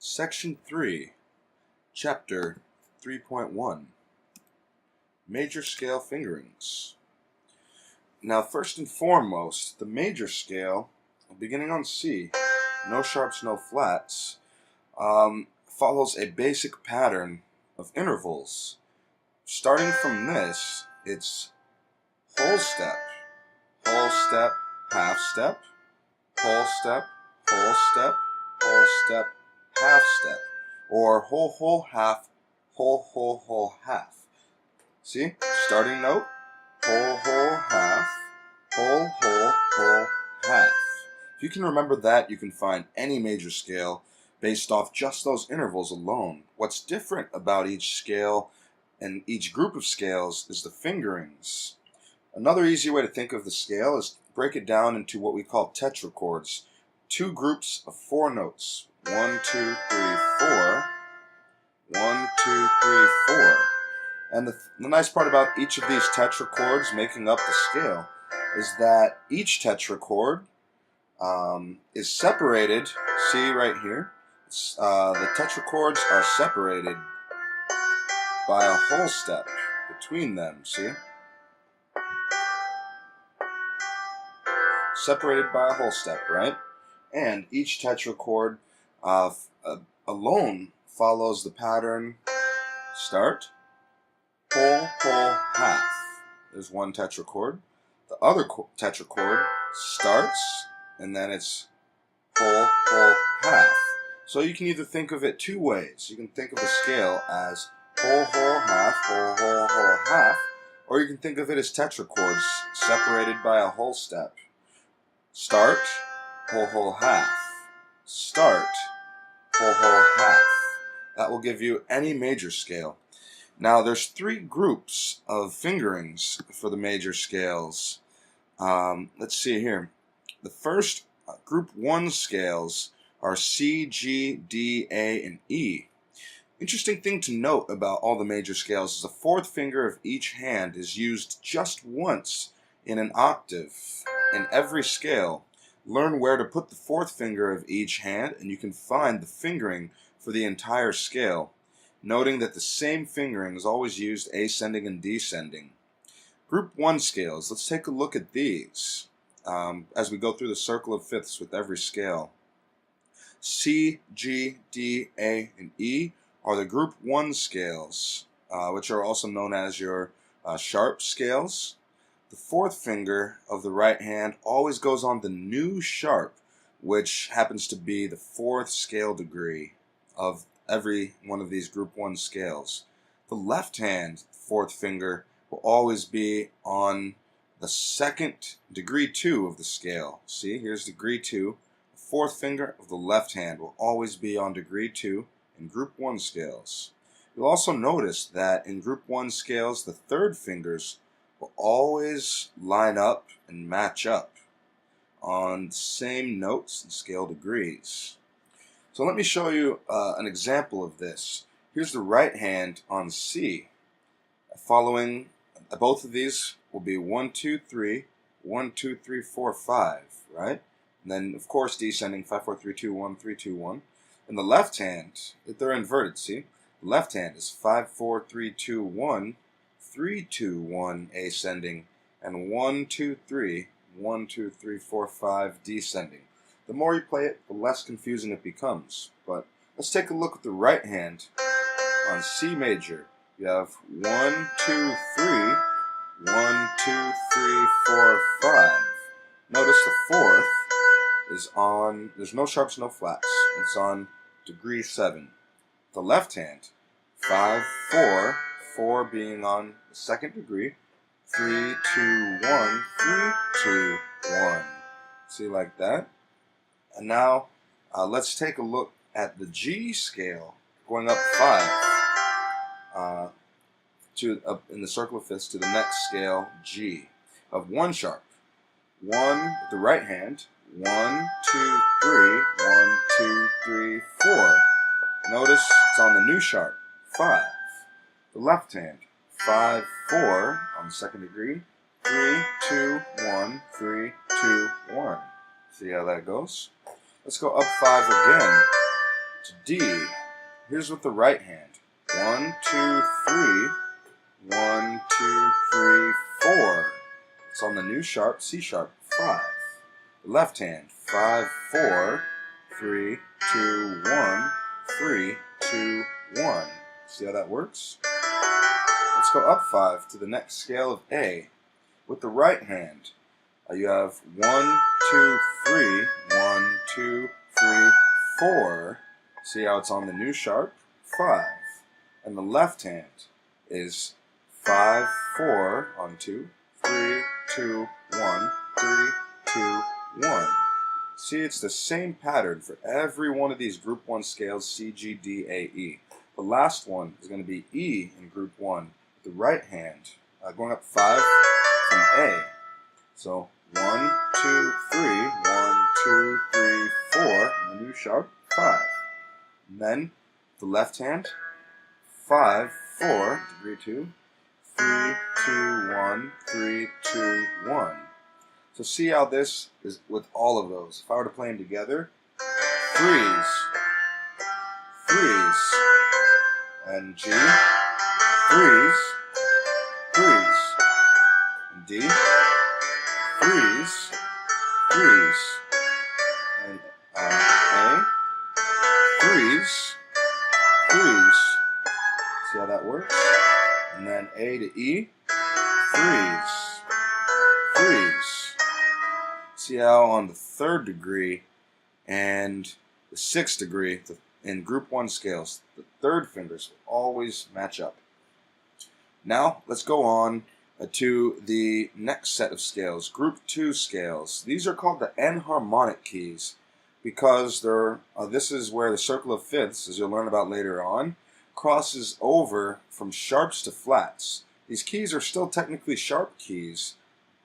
Section 3, Chapter 3.1, Major Scale Fingerings. Now, first and foremost, the major scale, beginning on C, no sharps, no flats, follows a basic pattern of intervals. Starting from this, it's whole step, half step, whole step, whole step, whole step, half step, or whole, half, whole, half. See? Starting note, whole, half, whole, half. If you can remember that, you can find any major scale based off just those intervals alone. What's different about each scale and each group of scales is the fingerings. Another easy way to think of the scale is to break it down into what we call Tetra Chords. Two groups of 4 notes. 1, 2, 3, 4. 1, 2, 3, 4. And the nice part about each of these Tetra chords making up the scale is that each Tetra chord is separated. See right here? The Tetra chords are separated by a whole step between them. See? Separated by a whole step, right? And each Tetra chord alone follows the pattern start, whole, half. There's one Tetra chord. The other Tetra chord starts, and then it's whole, half. So you can either think of it two ways. You can think of the scale as whole, half, whole, half, or you can think of it as Tetra chords separated by a whole step. Start, whole, half. Start, whole, half. That will give you any major scale. Now, there's 3 groups of fingerings for the major scales. Let's see here. The first group 1 scales are C, G, D, A, and E. Interesting thing to note about all the major scales is the 4th finger of each hand is used just once in an octave in every scale. Learn where to put the 4th finger of each hand, and you can find the fingering for the entire scale, noting that the same fingering is always used ascending and descending. Group 1 scales, let's take a look at these as we go through the circle of fifths with every scale. C, G, D, A, and E are the group 1 scales, which are also known as your sharp scales. The 4th finger of the right hand always goes on the new sharp, which happens to be the 4th scale degree of every one of these group 1 scales. The left hand 4th finger will always be on the 2nd degree 2 of the scale. See, here's degree 2. The 4th finger of the left hand will always be on degree 2 in group 1 scales. You'll also notice that in group 1 scales, the 3rd fingers will always line up and match up on the same notes and scale degrees. So let me show you an example of this. Here's the right hand on C. Following both of these will be 1, 2, 3, 1, 2, 3, 4, 5, right? And then of course descending 5, 4, 3, 2, 1, 3, 2, 1. And the left hand, they're inverted, see? The left hand is 5, 4, 3, 2, 1, 3, 2, 1 ascending, and 1, 2, 3, 1, 2, 3, 4, 5 descending. The more you play it, the less confusing it becomes. But let's take a look at the right hand on C major. You have 1, 2, 3, 1, 2, 3, 4, 5. Notice the 4th is on, there's no sharps, no flats. It's on degree 7. The left hand, 5, 4, 4 being on the 2nd degree, 3, 2, 1, 3, 2, 1. See, like that? And now let's take a look at the G scale, going up 5 in the circle of fifths to the next scale, G, of 1 sharp. 1 with the right hand, 1, 2, 3, 1, 2, 3, 4. Notice it's on the new sharp, 5. The left hand, 5, 4 on the 2nd degree, 3, 2, 1, 3, 2, 1. See how that goes? Let's go up 5 again. to D. Here's with the right hand. 1, 2, 3. 1, 2, 3, 4. It's on the new sharp, C sharp, 5. The left hand, 5, 4, 3, 2, 1, 3, 2, 1. See how that works? Let's go up 5 to the next scale of A. With the right hand, you have 1, 2, 3, 1, 2, 3, 4. See how it's on the new sharp, 5. And the left hand is 5, 4 on 2, 3, 2, 1, 3, 2, 1. See, it's the same pattern for every one of these group 1 scales, C, G, D, A, E. The last one is going to be E in group 1. The right hand, going up 5 from A. So 1, 2, 3, 1, 2, 3, 4, and the new sharp, 5. And then the left hand, 5, 4, degree 2, 3, 2, 1, 3, 2, 1. So see how this is with all of those. If I were to play them together, freeze, freeze, and G, freeze, freeze, and D, freeze, freeze, and A, freeze, freeze. See how that works? And then A to E, freeze, freeze. See how on the 3rd degree and the 6th degree in group 1 scales, the 3rd fingers will always match up. Now let's go on to the next set of scales, group 2 scales. These are called the Harmonic Keys because this is where the circle of fifths, as you'll learn about later on, crosses over from sharps to flats. These keys are still technically sharp keys,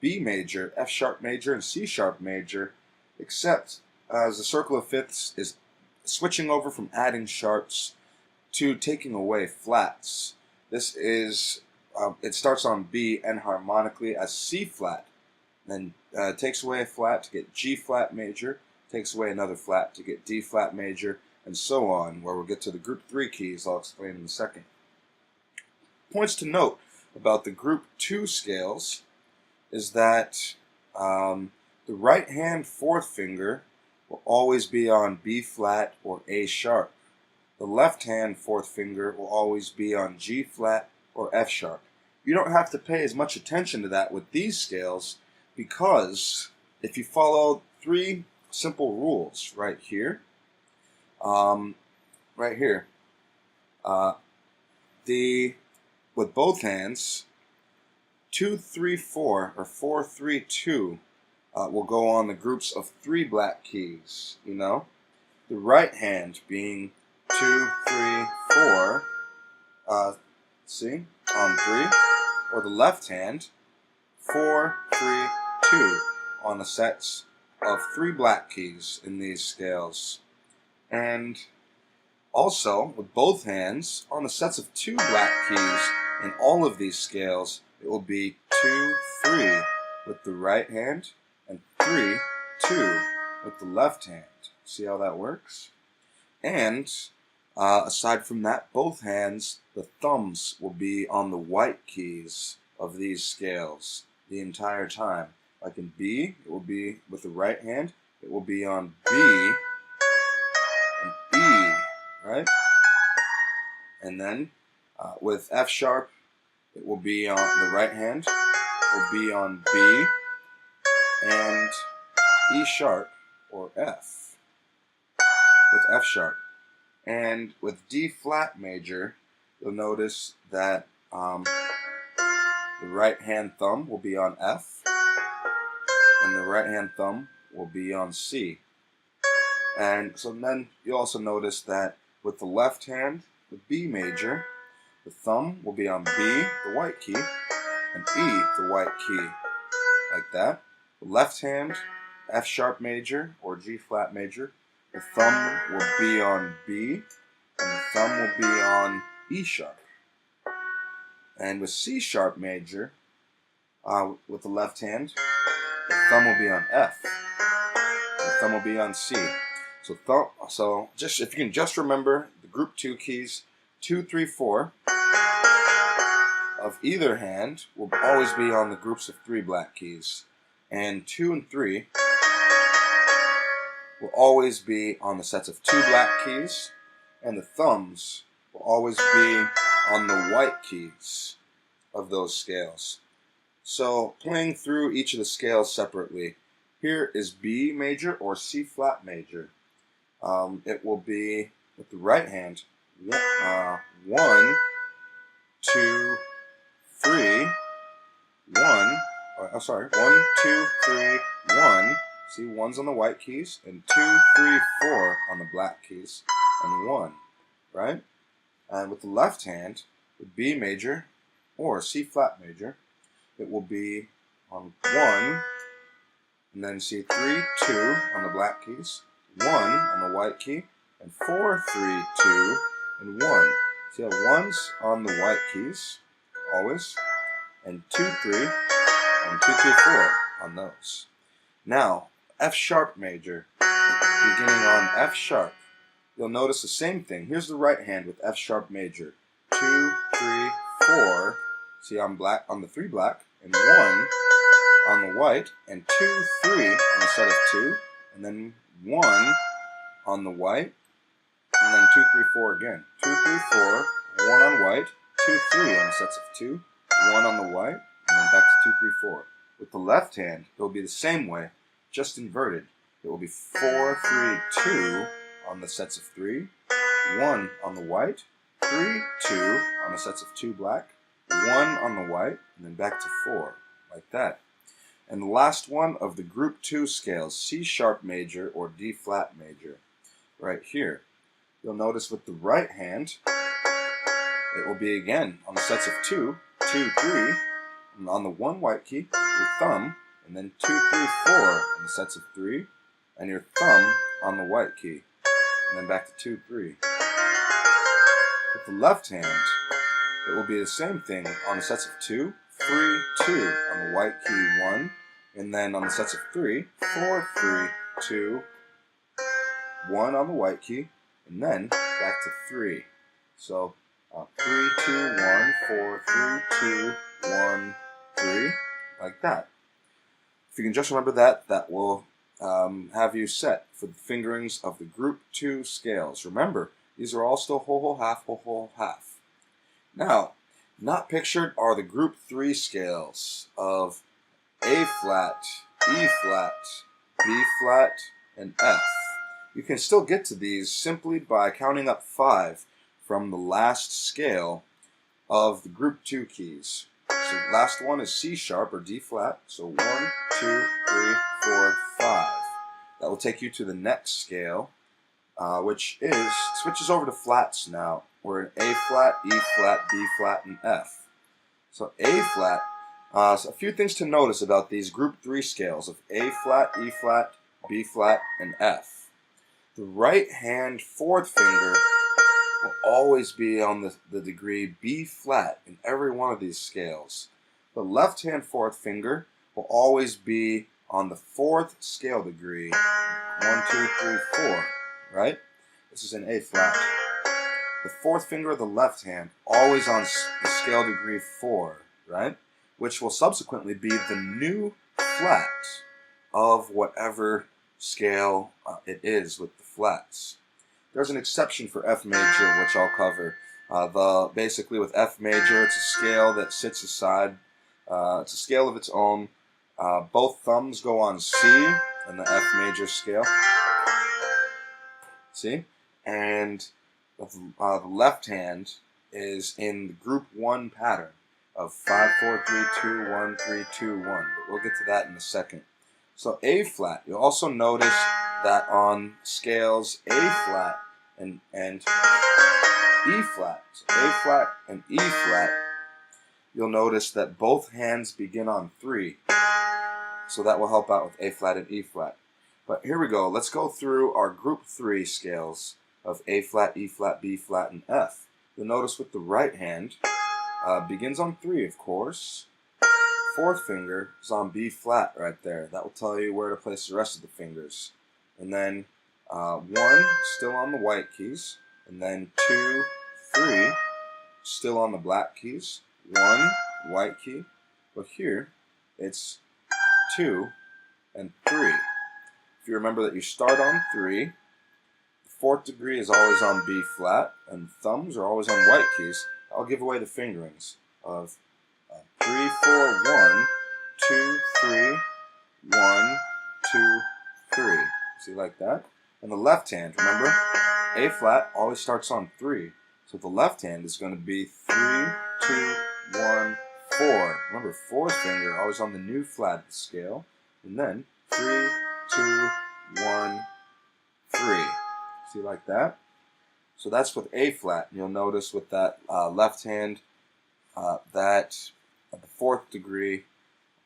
B major, F sharp major, and C sharp major, except as the circle of fifths is switching over from adding sharps to taking away flats. This is, it starts on B enharmonically as C flat, then takes away a flat to get G flat major, takes away another flat to get D flat major, and so on, where we'll get to the group 3 keys I'll explain in a second. Points to note about the group 2 scales is that the right hand 4th finger will always be on B flat or A sharp. The left hand 4th finger will always be on G flat or F sharp. You don't have to pay as much attention to that with these scales because if you follow 3 simple rules right here, with both hands, 2, 3, 4 or 4, 3, 2 will go on the groups of 3 black keys. You know, the right hand being 2, 3, 4. See, on 3, or the left hand 4, 3, 2 on the sets of 3 black keys in these scales. And also, with both hands, on the sets of 2 black keys in all of these scales, it will be 2, 3 with the right hand and 3, 2 with the left hand. See how that works? And aside from that, both hands, the thumbs will be on the white keys of these scales the entire time. Like in B, it will be with the right hand, it will be on B and E, right? And then with F sharp, it will be on the right hand, will be on B and E sharp or F with F sharp. And with D flat major, you'll notice that the right hand thumb will be on F and the right hand thumb will be on C. And so then you'll also notice that with the left hand, the B major, the thumb will be on B, the white key, and E, the white key, like that. The left hand, F sharp major or G flat major, the thumb will be on B, and the thumb will be on E sharp. And with C sharp major, with the left hand, the thumb will be on F, the thumb will be on C. So just if you can just remember the group 2 keys, 2, 3, 4 of either hand will always be on the groups of 3 black keys, and 2 and 3 will always be on the sets of 2 black keys, and the thumbs will always be on the white keys of those scales. So playing through each of the scales separately, here is B major or C flat major. It will be with the right hand 1, 2, 3, 1. 1, 2, 3, 1. See, 1's on the white keys, and 2, 3, 4 on the black keys, and 1, right? And with the left hand, with B major or C flat major, it will be on 1, and then see 3, 2 on the black keys, 1 on the white key, and 4, 3, 2, and 1. See how 1's on the white keys, always, and 2, 3, and 2, 3, 4 on those. Now, F sharp major, beginning on F sharp, you'll notice the same thing. Here's the right hand with F sharp major. 2, 3, 4. See, on the 3 black, and 1 on the white, and 2, 3 on the set of 2, and then 1 on the white, and then 2, 3, 4 again. 2, 3, 4, 1 on white, 2, 3 on the sets of 2, 1 on the white, and then back to 2, 3, 4. With the left hand, it will be the same way, just inverted. It will be 4, 3, 2 on the sets of 3, 1 on the white, 3, 2 on the sets of 2 black, 1 on the white, and then back to 4, like that. And the last one of the group 2 scales, C sharp major or D flat major, right here. You'll notice with the right hand, it will be again on the sets of 2, 2, 3, and on the 1 white key, your thumb, and then 2, 3, 4 on the sets of 3, and your thumb on the white key, and then back to 2, 3. With the left hand, it will be the same thing on the sets of 2, 3, 2 on the white key, 1, and then on the sets of 3, 4, 3, 2, 1 on the white key, and then back to 3. So 3, 2, 1, 4, 3, 2, 1, 3, like that. If you can just remember that, that will have you set for the fingerings of the group 2 scales. Remember, these are all still whole, whole, half, whole, whole, half. Now, not pictured are the group 3 scales of A flat, E flat, B flat, and F. You can still get to these simply by counting up 5 from the last scale of the group 2 keys. So the last one is C sharp or D flat. So 1, 2, 3, 4, 5. That will take you to the next scale, which switches over to flats now. We're in A flat, E flat, B flat, and F. So A flat, so a few things to notice about these group 3 scales of A flat, E flat, B flat, and F. The right hand 4th finger will always be on the degree B flat in every one of these scales. The left hand 4th finger will always be on the 4th scale degree, 1, 2, 3, 4, right? This is an A flat. The 4th finger of the left hand always on the scale degree 4, right? Which will subsequently be the new flat of whatever scale it is with the flats. There's an exception for F major, which I'll cover. Basically with F major, it's a scale that sits aside. It's a scale of its own. Both thumbs go on C in the F major scale. See? And the left hand is in the group 1 pattern of 5, 4, 3, 2, 1, 3, 2, 1. But we'll get to that in a second. So A flat, you'll also notice that on scales A flat and E flat, so A flat and E flat, you'll notice that both hands begin on 3. So that will help out with A flat and E flat. But here we go. Let's go through our group 3 scales of A flat, E flat, B flat, and F. You'll notice with the right hand, begins on 3, of course. 4th finger is on B flat right there. That will tell you where to place the rest of the fingers. And then 1 still on the white keys, and then 2, 3 still on the black keys, 1 white key, but here it's 2 and 3. If you remember that you start on 3, the 4th degree is always on B flat, and thumbs are always on white keys. I'll give away the fingerings of 3, 4, 1, 2, 3, 1, 2, 3. See, like that? And the left hand, remember, A flat always starts on 3. So the left hand is going to be 3, 2, 1, 4. Remember, 4th finger always on the new flat of the scale. And then 3, 2, 1, 3. See, like that? So that's with A flat. You'll notice with that left hand that the 4th degree,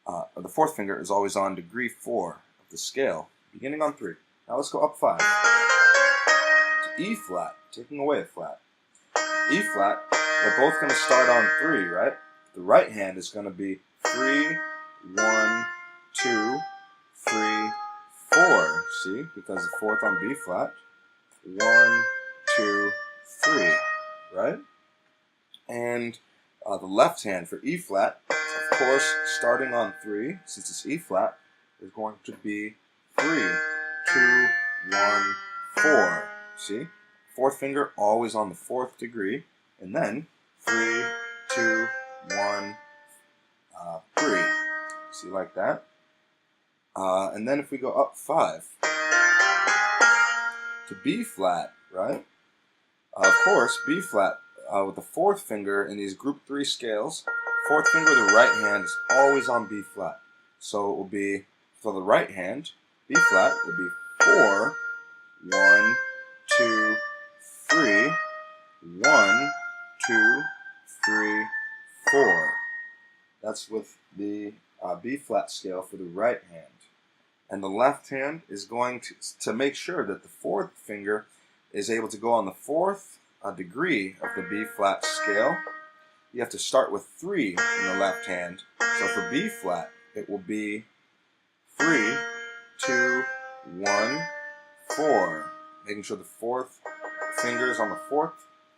or the 4th finger is always on degree 4 of the scale, beginning on 3. Now let's go up 5 to E flat, taking away a flat. E flat, they're both going to start on 3, right? The right hand is going to be 3, 1, 2, 3, 4. See, because the 4th on B flat. 1, 2, 3, right? And the left hand for E flat, of course, starting on 3, since it's E flat, is going to be 3, 2, 1, 4. See? 4th finger always on the 4th degree, and then 3, 2, 1, 3. See, like that? And then if we go up 5 to B flat, right? Of course, B flat with the 4th finger in these group 3 scales, 4th finger of the right hand is always on B flat. So it will be, for the right hand, B flat will be 4, 1, 2, 3, 1, 2, 3, 4. That's with the B flat scale for the right hand. And the left hand is going to make sure that the 4th finger is able to go on the 4th degree of the B flat scale. You have to start with 3 in the left hand. So for B flat, it will be 3, 2, 1, 4. Making sure the 4th finger is on the 4th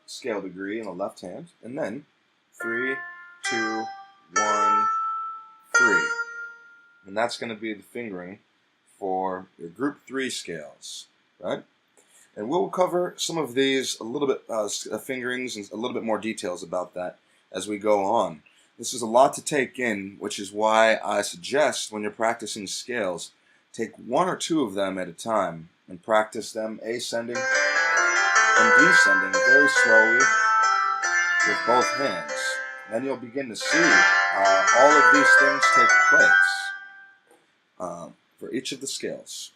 scale degree in the left hand. And then 3, 2, 1, 3. And that's going to be the fingering for your group 3 scales, right? And we'll cover some of these a little bit, fingerings and a little bit more details about that as we go on. This is a lot to take in, which is why I suggest when you're practicing scales, take 1 or 2 of them at a time and practice them ascending and descending very slowly with both hands. And then you'll begin to see all of these things take place for each of the scales.